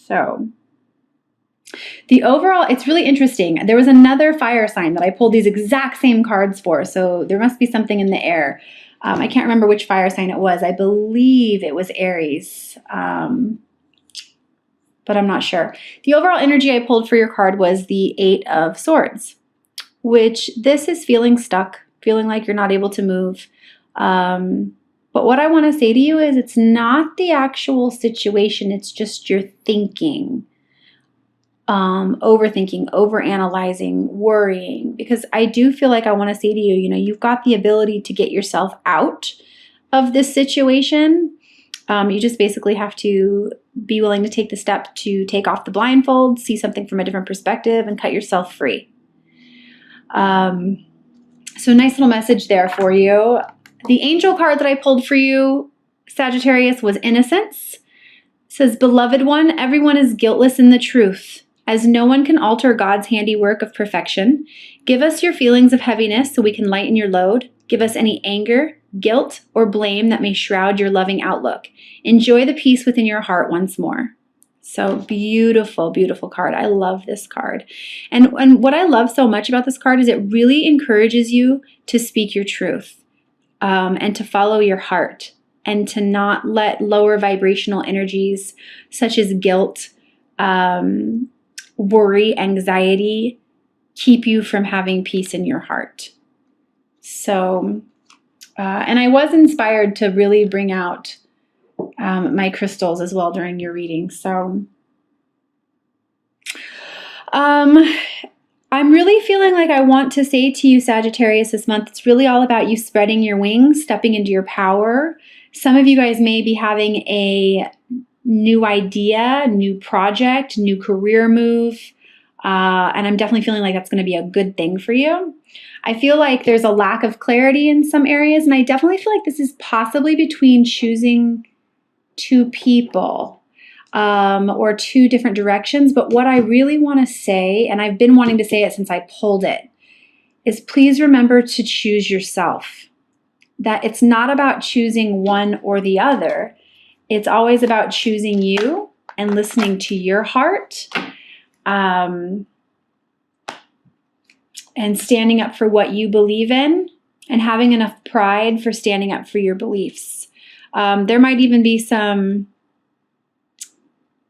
So the overall, it's really interesting. There was another fire sign that I pulled these exact same cards for, so there must be something in the air. I can't remember which fire sign it was. I believe it was Aries, but I'm not sure. The overall energy I pulled for your card was the 8 of Swords, which this is feeling stuck, feeling like you're not able to move. But what I want to say to you is it's not the actual situation, it's just your thinking. Overthinking, overanalyzing, worrying, because I do feel like I want to say to you, you've got the ability to get yourself out of this situation. You just basically have to be willing to take the step to take off the blindfold, see something from a different perspective, and cut yourself free. So nice little message there for you. The angel card that I pulled for you, Sagittarius, was Innocence. It says, beloved one, everyone is guiltless in the truth. As no one can alter God's handiwork of perfection, give us your feelings of heaviness so we can lighten your load. Give us any anger, guilt, or blame that may shroud your loving outlook. Enjoy the peace within your heart once more. So beautiful, beautiful card. I love this card. And what I love so much about this card is it really encourages you to speak your truth and to follow your heart and to not let lower vibrational energies such as guilt, worry, anxiety, keep you from having peace in your heart. So, and I was inspired to really bring out my crystals as well during your reading. So, I'm really feeling like I want to say to you, Sagittarius, this month, it's really all about you spreading your wings, stepping into your power. Some of you guys may be having a new idea, new project, new career move. And I'm definitely feeling like that's going to be a good thing for you. I feel like there's a lack of clarity in some areas. And I definitely feel like this is possibly between choosing two people or two different directions. But what I really want to say, and I've been wanting to say it since I pulled it, is please remember to choose yourself. That it's not about choosing one or the other. It's always about choosing you and listening to your heart and standing up for what you believe in and having enough pride for standing up for your beliefs. There might even be some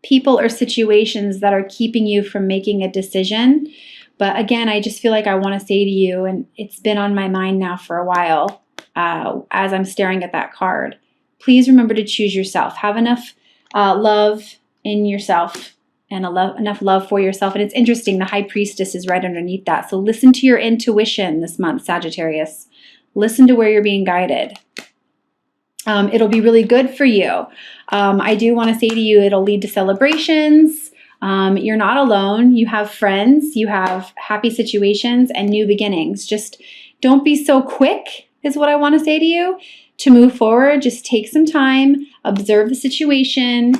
people or situations that are keeping you from making a decision. But again, I just feel like I want to say to you, and it's been on my mind now for a while as I'm staring at that card, please remember to choose yourself. Have enough love in yourself and enough love for yourself. And it's interesting, the High Priestess is right underneath that. So listen to your intuition this month, Sagittarius. Listen to where you're being guided. It'll be really good for you. I do want to say to you, it'll lead to celebrations. You're not alone. You have friends. You have happy situations and new beginnings. Just don't be so quick is what I want to say to you. To move forward, just take some time, observe the situation,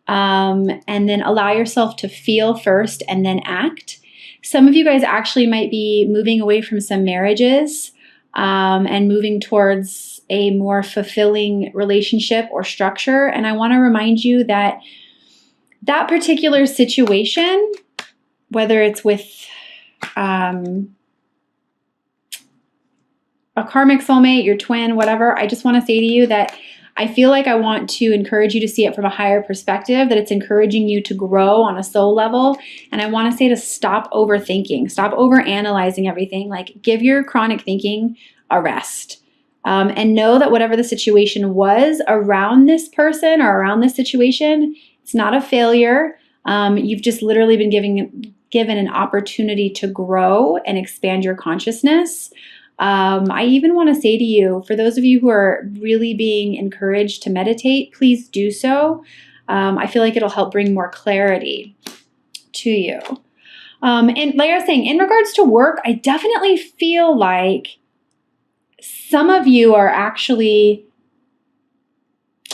and then allow yourself to feel first and then act. Some of you guys actually might be moving away from some marriages and moving towards a more fulfilling relationship or structure. And I want to remind you that that particular situation, whether it's with a karmic soulmate, your twin, whatever, I just want to say to you that I feel like I want to encourage you to see it from a higher perspective, that it's encouraging you to grow on a soul level. And I want to say to stop overthinking, stop overanalyzing everything. Like, give your chronic thinking a rest. And know that whatever the situation was around this person or around this situation, it's not a failure. You've just literally been given an opportunity to grow and expand your consciousness. I even want to say to you, for those of you who are really being encouraged to meditate, please do so. I feel like it'll help bring more clarity to you. And like I was saying, in regards to work, I definitely feel like some of you are actually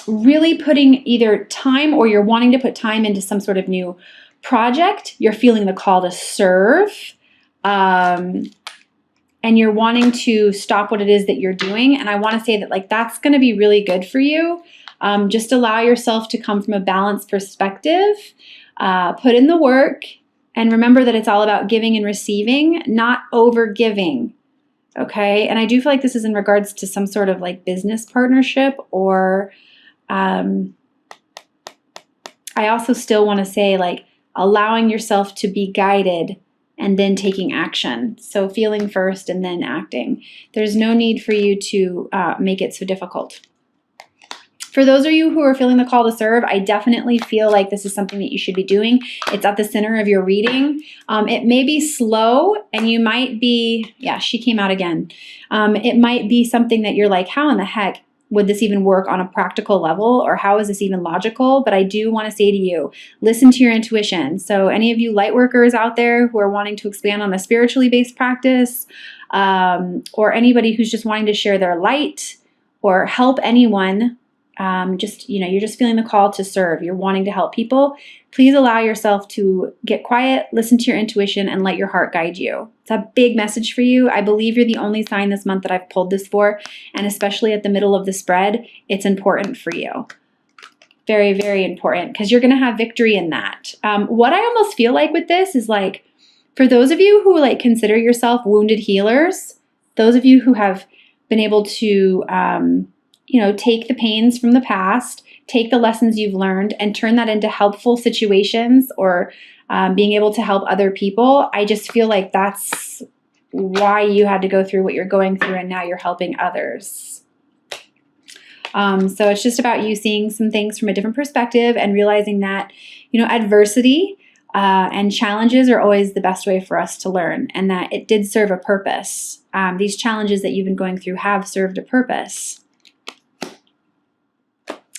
really putting either time or you're wanting to put time into some sort of new project. You're feeling the call to serve. And you're wanting to stop what it is that you're doing. And I want to say that like that's going to be really good for you. Just allow yourself to come from a balanced perspective. Put in the work, and remember that it's all about giving and receiving, not over giving. Okay. And I do feel like this is in regards to some sort of like business partnership, or I also still want to say like allowing yourself to be guided and then taking action. So feeling first and then acting. There's no need for you to make it so difficult. For those of you who are feeling the call to serve, I definitely feel like this is something that you should be doing. It's at the center of your reading. It may be slow, and you might be, yeah, she came out again. It might be something that you're like, how in the heck would this even work on a practical level, or how is this even logical? But I do want to say to you, listen to your intuition. So any of you light workers out there who are wanting to expand on a spiritually based practice, or anybody who's just wanting to share their light or help anyone, you're just feeling the call to serve. You're wanting to help people. Please allow yourself to get quiet, listen to your intuition, and let your heart guide you. It's a big message for you. I believe you're the only sign this month that I've pulled this for, and especially at the middle of the spread, it's important for you. Very, very important, because you're going to have victory in that. What I almost feel like with this is like, for those of you who like consider yourself wounded healers, those of you who have been able to take the pains from the past, take the lessons you've learned, and turn that into helpful situations, or being able to help other people. I just feel like that's why you had to go through what you're going through, and now you're helping others. So it's just about you seeing some things from a different perspective and realizing that, adversity and challenges are always the best way for us to learn, and that it did serve a purpose. These challenges that you've been going through have served a purpose.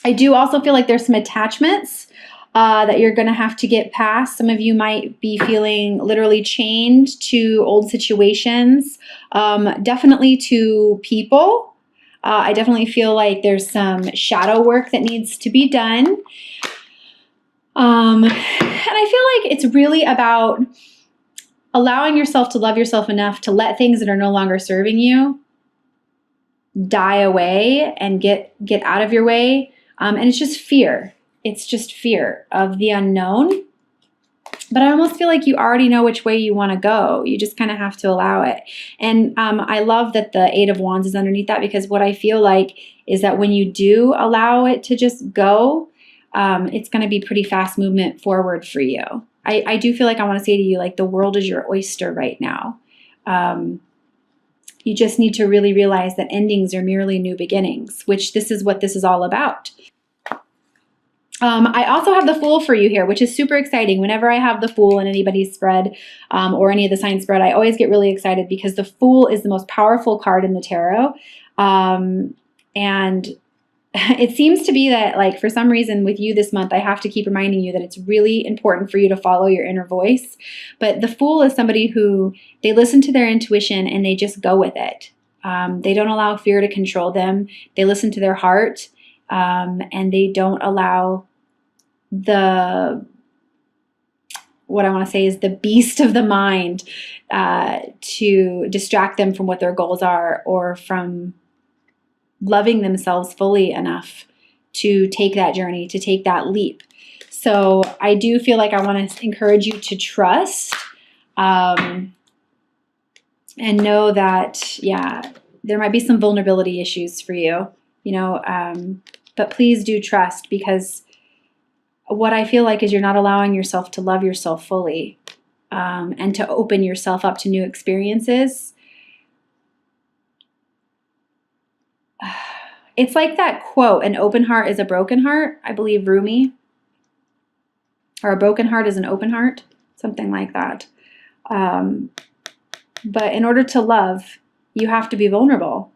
I do also feel like there's some attachments that you're going to have to get past. Some of you might be feeling literally chained to old situations, definitely to people. I definitely feel like there's some shadow work that needs to be done. And I feel like it's really about allowing yourself to love yourself enough to let things that are no longer serving you die away and get out of your way. And it's just fear. It's just fear of the unknown. But I almost feel like you already know which way you want to go. You just kind of have to allow it. And I love that the Eight of Wands is underneath that, because what I feel like is that when you do allow it to just go, it's going to be pretty fast movement forward for you. I do feel like I want to say to you, like, the world is your oyster right now. You just need to really realize that endings are merely new beginnings, which this is what this is all about. I also have the Fool for you here, which is super exciting. Whenever I have the Fool in anybody's spread or any of the sign spread, I always get really excited, because the Fool is the most powerful card in the tarot. And it seems to be that, like, for some reason with you this month, I have to keep reminding you that it's really important for you to follow your inner voice. But the Fool is somebody who, they listen to their intuition and they just go with it. They don't allow fear to control them. They listen to their heart. And they don't allow what I want to say is the beast of the mind to distract them from what their goals are, or from loving themselves fully enough to take that journey, to take that leap. So I do feel like I want to encourage you to trust and know that, yeah, there might be some vulnerability issues for you, but please do trust, because what I feel like is you're not allowing yourself to love yourself fully and to open yourself up to new experiences. It's like that quote, an open heart is a broken heart. I believe Rumi. Or a broken heart is an open heart. Something like that. But in order to love, you have to be vulnerable.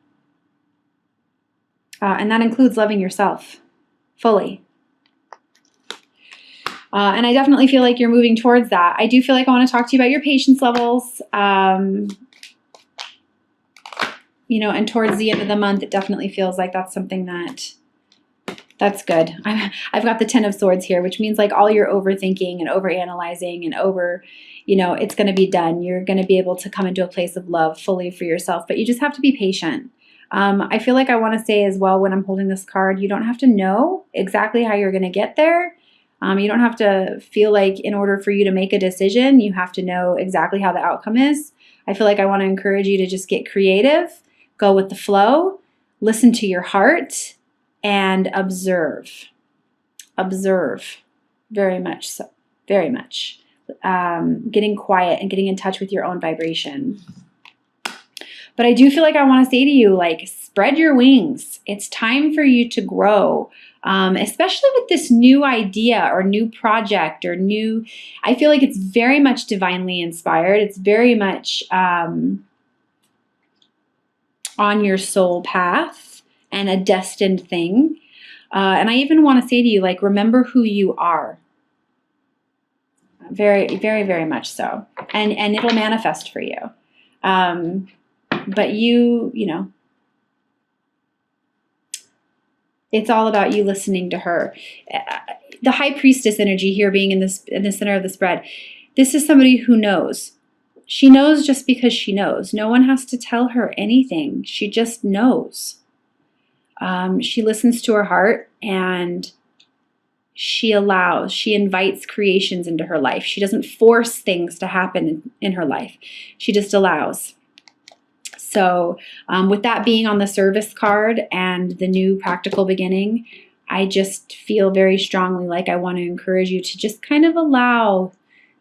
And that includes loving yourself fully. And I definitely feel like you're moving towards that. I do feel like I want to talk to you about your patience levels. And towards the end of the month, it definitely feels like that's something that's good. I've got the 10 of Swords here, which means like all your overthinking and overanalyzing and it's going to be done. You're going to be able to come into a place of love fully for yourself, but you just have to be patient. I feel like I want to say as well, when I'm holding this card, you don't have to know exactly how you're going to get there. You don't have to feel like in order for you to make a decision, you have to know exactly how the outcome is. I feel like I want to encourage you to just get creative, go with the flow, listen to your heart, and observe. Observe, very much so, very much. Getting quiet and getting in touch with your own vibration. But I do feel like I want to say to you, like, spread your wings. It's time for you to grow, especially with this new idea or new project or new, I feel like it's very much divinely inspired. It's very much on your soul path and a destined thing. And I even want to say to you, like, remember who you are. Very, very, very much so. And it'll manifest for you. But you know, it's all about you listening to her. The high priestess energy here being in the center of the spread. This is somebody who knows. She knows just because she knows. No one has to tell her anything. She just knows. She listens to her heart and she invites creations into her life. She doesn't force things to happen in her life. She just allows. So with that being on the service card and the new practical beginning, I just feel very strongly like I want to encourage you to just kind of allow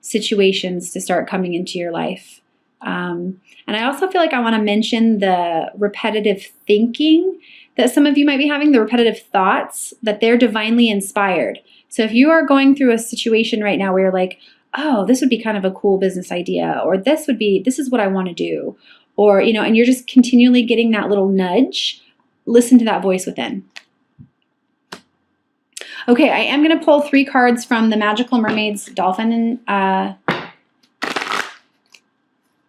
situations to start coming into your life. And I also feel like I want to mention the repetitive thinking that some of you might be having, the repetitive thoughts, that they're divinely inspired. So if you are going through a situation right now where you're like, oh, this would be kind of a cool business idea, or this is what I want to do, or, you know, and you're just continually getting that little nudge, listen to that voice within. Okay, I am going to pull 3 cards from the Magical Mermaids Dolphin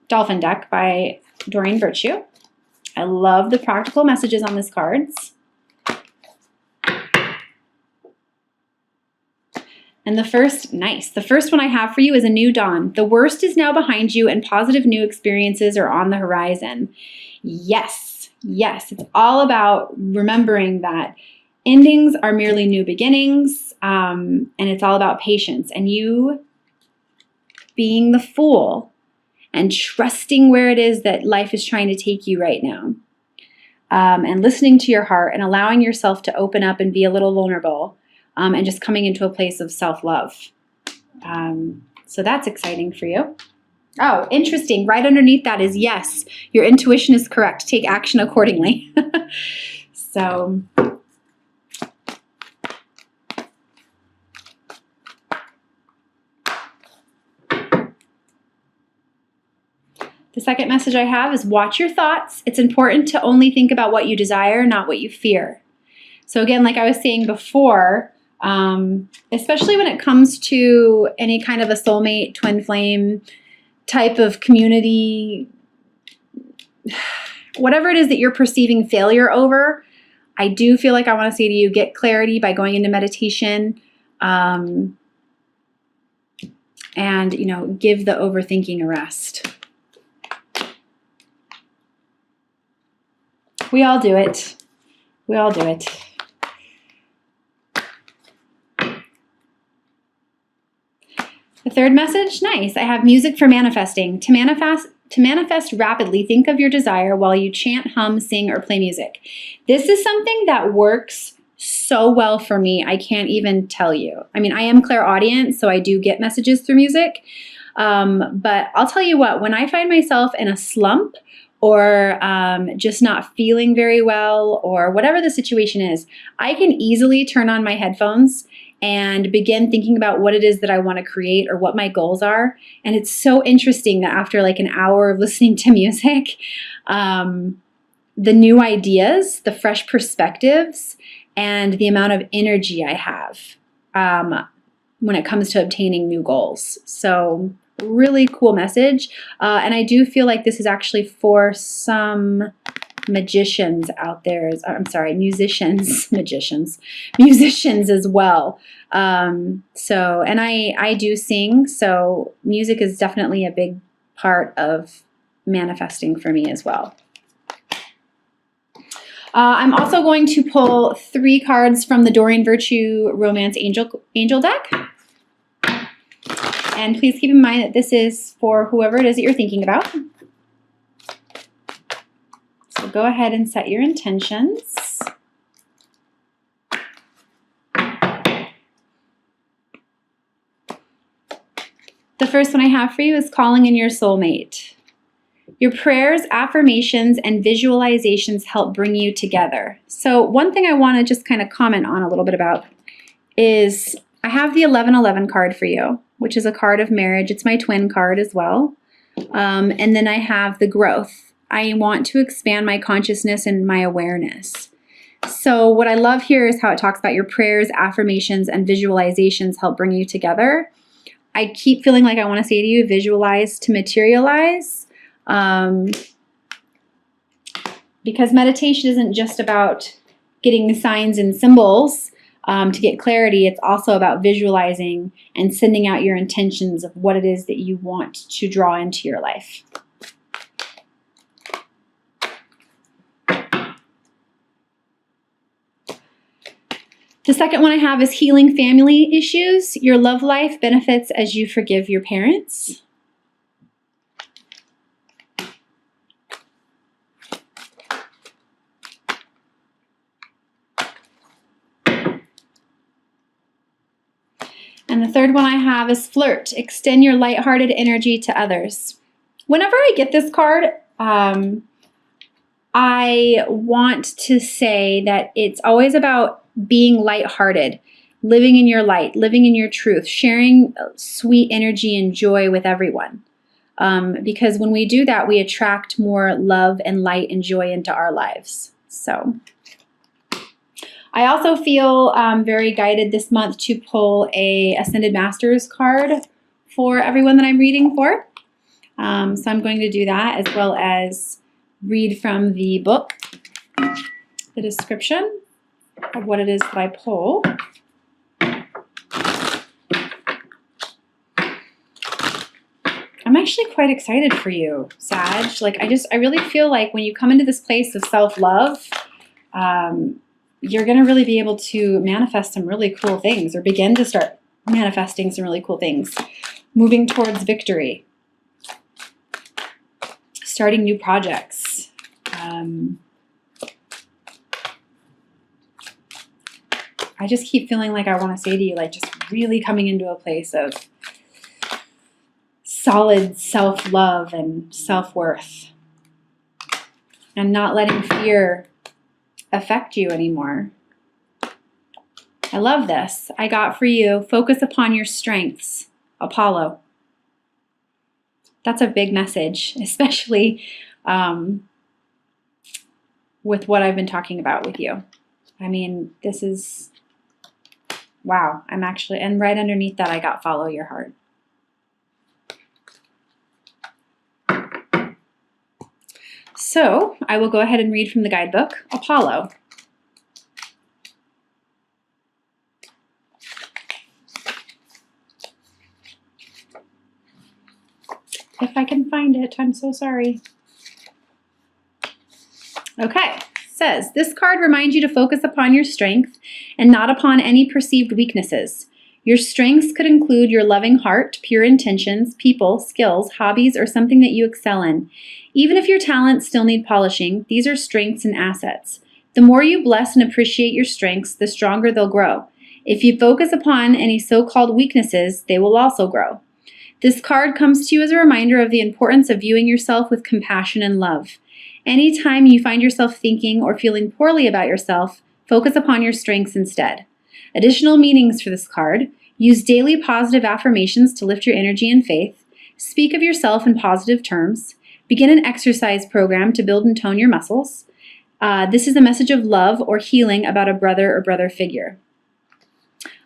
deck by Doreen Virtue. I love the practical messages on these cards. And the first one I have for you is a new dawn. The worst is now behind you and positive new experiences are on the horizon. Yes, it's all about remembering that endings are merely new beginnings, and it's all about patience and you being the fool and trusting where it is that life is trying to take you right now, and listening to your heart and allowing yourself to open up and be a little vulnerable. And just coming into a place of self-love. So that's exciting for you. Oh, interesting. Right underneath that is yes, your intuition is correct. Take action accordingly. So the second message I have is watch your thoughts. It's important to only think about what you desire, not what you fear. So again, like I was saying before, especially when it comes to any kind of a soulmate, twin flame type of community, whatever it is that you're perceiving failure over, I do feel like I want to say to you, get clarity by going into meditation, and, you know, give the overthinking a rest. We all do it. We all do it. The third message, nice. I have music for manifesting. To manifest rapidly, think of your desire while you chant, hum, sing, or play music. This is something that works so well for me. I can't even tell you. I mean, I am clairaudient, so I do get messages through music. But I'll tell you what, when I find myself in a slump or just not feeling very well or whatever the situation is, I can easily turn on my headphones and begin thinking about what it is that I want to create or what my goals are. And it's so interesting that after like an hour of listening to music, the new ideas, the fresh perspectives, and the amount of energy I have when it comes to obtaining new goals. So really cool message. And I do feel like this is actually for some magicians out there. I'm sorry, musicians as well. So, and I do sing, so music is definitely a big part of manifesting for me as well. I'm also going to pull 3 cards from the Doreen Virtue Romance Angel deck. And please keep in mind that this is for whoever it is that you're thinking about. So go ahead and set your intentions. The first one I have for you is calling in your soulmate. Your prayers, affirmations, and visualizations help bring you together. So one thing I want to just kind of comment on a little bit about is I have the 1111 card for you, which is a card of marriage. It's my twin card as well. And then I have the growth. I want to expand my consciousness and my awareness. So what I love here is how it talks about your prayers, affirmations, and visualizations help bring you together. I keep feeling like I want to say to you, visualize to materialize. Because meditation isn't just about getting signs and symbols to get clarity. It's also about visualizing and sending out your intentions of what it is that you want to draw into your life. The second one I have is healing family issues. Your love life benefits as you forgive your parents. And the third one I have is flirt. Extend your lighthearted energy to others. Whenever I get this card, I want to say that it's always about being lighthearted, living in your light, living in your truth, sharing sweet energy and joy with everyone. Because when we do that, we attract more love and light and joy into our lives. So I also feel very guided this month to pull a Ascended Masters card for everyone that I'm reading for. So I'm going to do that as well as read from the book, the description of what it is that I pull. I'm actually quite excited for you, Sag. Like I really feel like when you come into this place of self-love, you're going to really be able to manifest some really cool things, or begin to start manifesting some really cool things, moving towards victory, starting new projects. I just keep feeling like I want to say to you, like, just really coming into a place of solid self-love and self-worth, and not letting fear affect you anymore. I love this. I got for you, focus upon your strengths, Apollo. That's a big message, especially with what I've been talking about with you. I mean, this is, wow. I'm actually, and right underneath that, I got follow your heart. So I will go ahead and read from the guidebook, Apollo. If I can find it, I'm so sorry. Okay, says, this card reminds you to focus upon your strength and not upon any perceived weaknesses. Your strengths could include your loving heart, pure intentions, people, skills, hobbies, or something that you excel in. Even if your talents still need polishing, these are strengths and assets. The more you bless and appreciate your strengths, the stronger they'll grow. If you focus upon any so-called weaknesses, they will also grow. This card comes to you as a reminder of the importance of viewing yourself with compassion and love. Anytime you find yourself thinking or feeling poorly about yourself, focus upon your strengths instead. Additional meanings for this card: use daily positive affirmations to lift your energy and faith. Speak of yourself in positive terms. Begin an exercise program to build and tone your muscles. This is a message of love or healing about a brother or brother figure.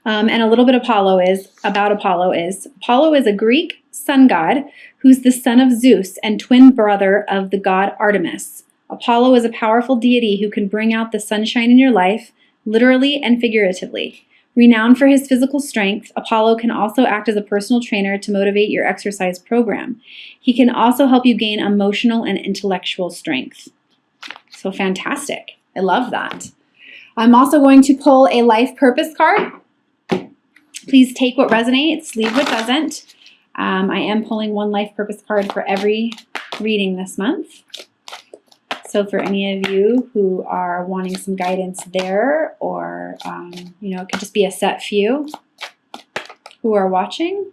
And a little bit Apollo is a Greek sun god who's the son of Zeus and twin brother of the god Artemis. Apollo is a powerful deity who can bring out the sunshine in your life, literally and figuratively. Renowned for his physical strength, Apollo can also act as a personal trainer to motivate your exercise program. He can also help you gain emotional and intellectual strength. So fantastic. I love that. I'm also going to pull a life purpose card. Please take what resonates, leave what doesn't. I am pulling one life purpose card for every reading this month. So for any of you who are wanting some guidance there, or, you know, it could just be a set few who are watching.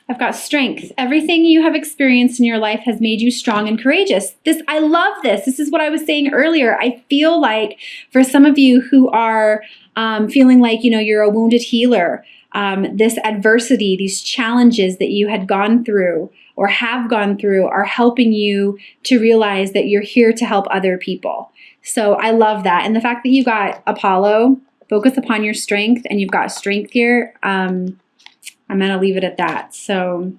I've got strength. Everything you have experienced in your life has made you strong and courageous. I love this. This is what I was saying earlier. I feel like for some of you who are feeling like, you know, you're a wounded healer, this adversity, these challenges that you had gone through or have gone through are helping you to realize that you're here to help other people. So I love that. And the fact that you got Apollo, focus upon your strength, and you've got strength here, I'm going to leave it at that. So